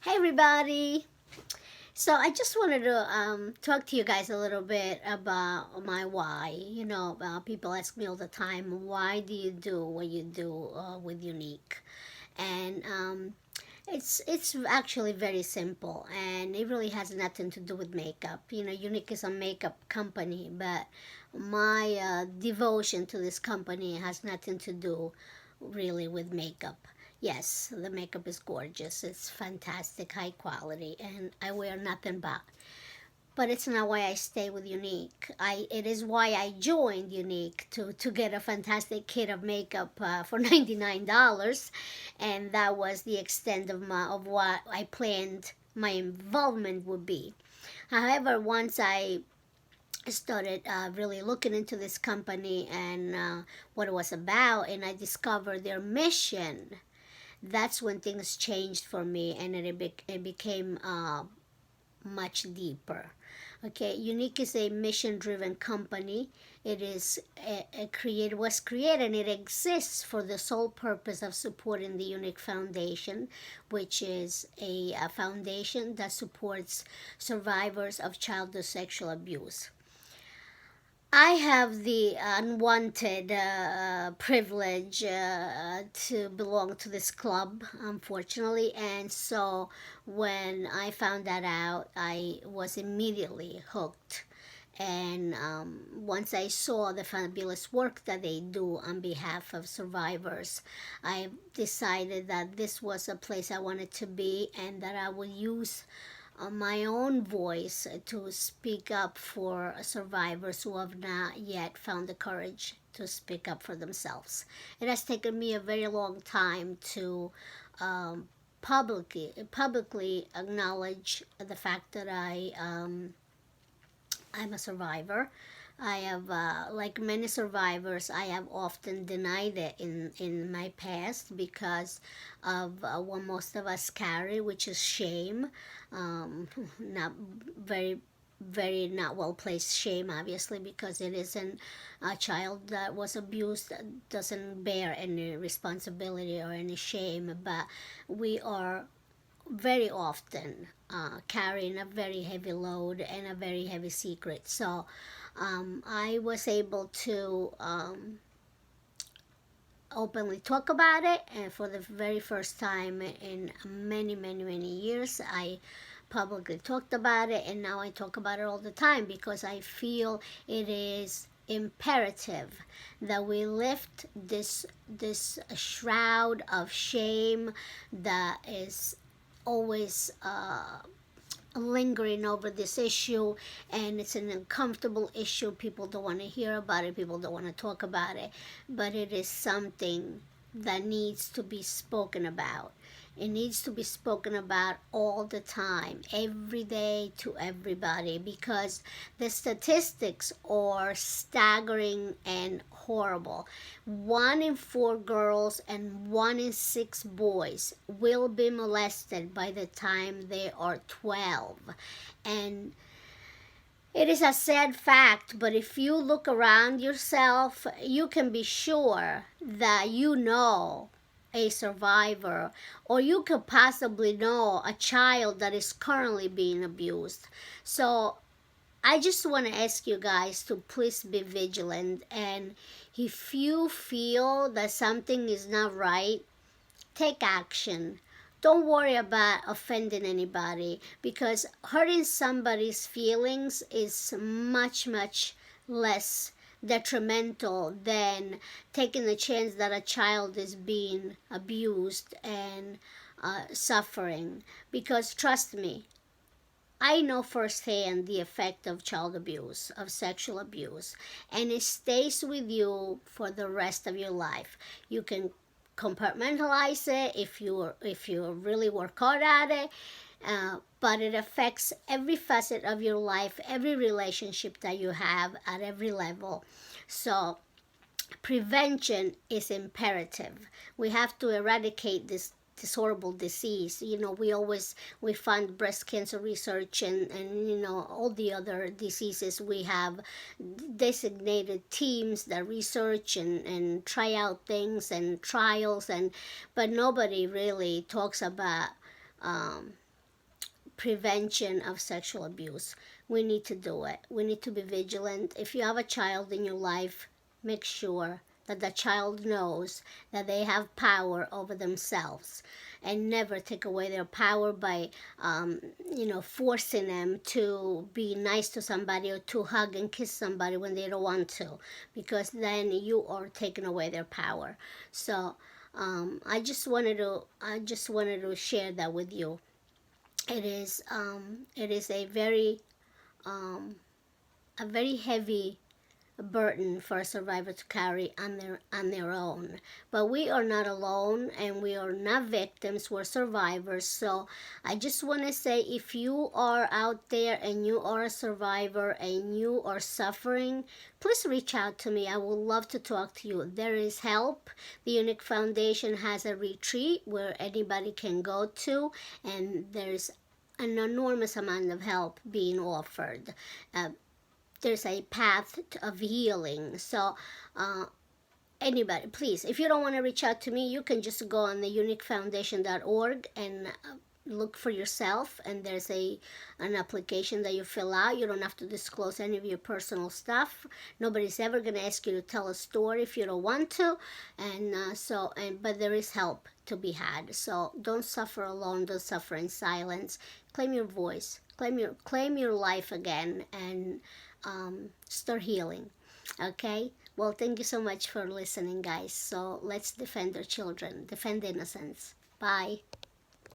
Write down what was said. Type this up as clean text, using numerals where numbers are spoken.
Hey everybody! So I just wanted to talk to you guys a little bit about my why. People ask me all the time, why do you do what you do with Unique? And it's actually very simple, and it really has nothing to do with makeup. Unique is a makeup company, but my devotion to this company has nothing to do really with makeup. Yes, the makeup is gorgeous. It's fantastic, high quality, and I wear nothing but it's not why I stay with Unique. It is why I joined Unique to get a fantastic kit of makeup for $99, and that was the extent of what I planned my involvement would be. However, once I started really looking into this company and what it was about, and I discovered their mission, that's when things changed for me, and it became much deeper. Okay, Unique is a mission-driven company. It is was created and it exists for the sole purpose of supporting the Unique Foundation, which is a foundation that supports survivors of childhood sexual abuse. I have the unwanted privilege to belong to this club, unfortunately, and so when I found that out, I was immediately hooked. And once I saw the fabulous work that they do on behalf of survivors, I decided that this was a place I wanted to be and that I would use my own voice to speak up for survivors who have not yet found the courage to speak up for themselves. It has taken me a very long time to publicly acknowledge the fact that I'm a survivor. I have, like many survivors, I have often denied it in my past because of what most of us carry, which is shame. Not very, very not well placed shame, obviously, because it isn't a child that was abused that doesn't bear any responsibility or any shame, but we are very often carrying a very heavy load and a very heavy secret. So I was able to openly talk about it, and for the very first time in many, many, many years, I publicly talked about it, and now I talk about it all the time because I feel it is imperative that we lift this shroud of shame that is always lingering over this issue, and it's an uncomfortable issue. People don't want to hear about it, people don't want to talk about it, but it is something that needs to be spoken about. It needs to be spoken about all the time, every day, to everybody, because the statistics are staggering and horrible. 1 in 4 girls and 1 in 6 boys will be molested by the time they are 12. And it is a sad fact, but if you look around yourself, you can be sure that you know a survivor, or you could possibly know a child that is currently being abused. So I just want to ask you guys to please be vigilant, and if you feel that something is not right, take action. Don't worry about offending anybody, because hurting somebody's feelings is much, much less detrimental than taking the chance that a child is being abused and suffering. Because trust me, I know firsthand the effect of child abuse, of sexual abuse, and it stays with you for the rest of your life. You can compartmentalize it if you really work hard at it, but it affects every facet of your life, every relationship that you have at every level. So prevention is imperative. We have to eradicate this horrible disease. We fund breast cancer research, and all the other diseases. We have designated teams that research and try out things and trials, but nobody really talks about prevention of sexual abuse. We need to do it. We need to be vigilant. If you have a child in your life, make sure that the child knows that they have power over themselves, and never take away their power by forcing them to be nice to somebody or to hug and kiss somebody when they don't want to, because then you are taking away their power. So I just wanted to share that with you. It is a very heavy burden for a survivor to carry on their own. But we are not alone, and we are not victims, we're survivors. So I just want to say, if you are out there and you are a survivor and you are suffering, please reach out to me. I would love to talk to you. There is help. The Unique Foundation has a retreat where anybody can go to, and there's an enormous amount of help being offered. There's a path of healing. So anybody, please, if you don't want to reach out to me, you can just go on the uniquefoundation.org and look for yourself, and there's an application that you fill out. You don't have to disclose any of your personal stuff. Nobody's ever going to ask you to tell a story if you don't want to. But there is help to be had. So don't suffer alone. Don't suffer in silence. Claim your voice. Claim your life again, and start healing. Okay? Well, thank you so much for listening, guys. So let's defend our children, defend innocence. Bye.